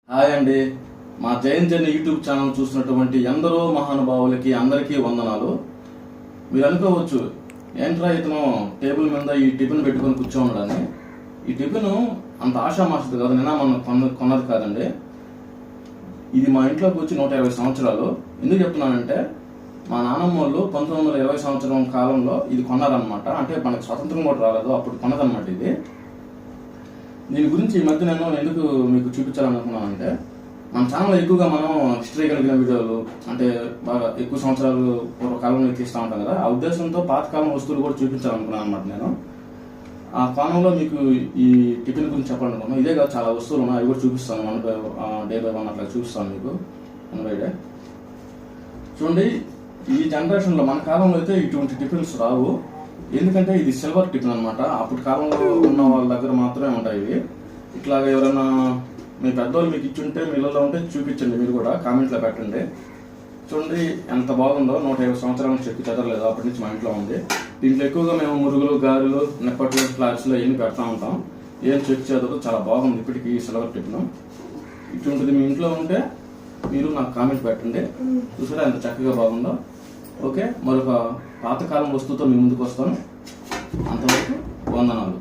Hi అండి, మా Jain journey YouTube channel చూసినటువంటి ఎందరో మహానుభావులకి అందరికీ వందనాలు. మీరు అనుకోవచ్చు, ఏంట్రా ఇతను టేబుల్ మీద ఈ టిఫిన్ పెట్టుకొని కూర్చోన్నాడని. ఈ టిఫిన్ అంత ఆషామాషది కాదు, నిన్న మనం కొన్నది కాదండి. ఇది మా ఇంట్లోకి వచ్చి 120 సంవత్సరాలు. ఎందుకు చెప్తున్నానంటే, మా నాన్నమ్మ వాళ్ళు 1920 సంవత్సరం కాలంలో ఇది కొన్నారనమాట. అంటే మనకు స్వతంత్రం కూడా రాలేదు, అప్పుడు కొన్నదనమాట ఇది. దీని గురించి ఈ మధ్య నేను ఎందుకు మీకు చూపించాలనుకున్నానంటే, మన ఛానల్లో ఎక్కువగా మనం హిస్టరీ కలిగిన వీడియోలు, అంటే బాగా ఎక్కువ సంవత్సరాలు పూర్వకాలంలో తీస్తూ ఉంటాం కదా, ఆ ఉద్దేశంతో పాతకాలం వస్తువులు కూడా చూపించాలనుకున్నాను అనమాట. నేను ఆ కాలంలో మీకు ఈ టిఫిన్ గురించి చెప్పాలనుకున్నాను. ఇదే కాదు, చాలా వస్తువులు ఉన్నాయి, అవి కూడా చూపిస్తాను. డే బై వన్ అట్లా చూపిస్తాను మీకు వన్ బై డే. చూడండి, ఈ జనరేషన్లో మన కాలంలో అయితే ఇటువంటి టిఫిన్స్ రావు. ఎందుకంటే ఇది సిల్వర్ టిఫిన్ అనమాట. అప్పటి కాలంలో ఉన్న వాళ్ళ దగ్గర మాత్రమే ఉంటాయి ఇవి. ఇట్లాగ ఎవరైనా మీ పెద్దవాళ్ళు మీకు ఇచ్చుంటే, మీ ఇళ్ళలో ఉంటే చూపించండి, మీరు కూడా కామెంట్లో పెట్టండి. చూడండి ఎంత బాగుందో, 150 సంవత్సరాల నుంచి చెక్కు చెదరలేదు, అప్పటి నుంచి మా ఇంట్లో ఉంది. దీంట్లో ఎక్కువగా మేము మురుగులు, గారెలు, నిప్పట్లు, ఫ్లాట్స్లో ఇవన్నీ పెడతా ఉంటాం. ఏం చెక్కు చెదరదు, చాలా బాగుంది ఇప్పటికి ఈ సిల్వర్ టిఫిన్. ఇటువంటిది మీ ఇంట్లో ఉంటే మీరు నాకు కామెంట్ పెట్టండి. చూసారా ఎంత చక్కగా బాగుందో. ఓకే, మరొక పాతకాలం వస్తువుతో మీ ముందుకు వస్తాను. అంతవరకు వందనాలు.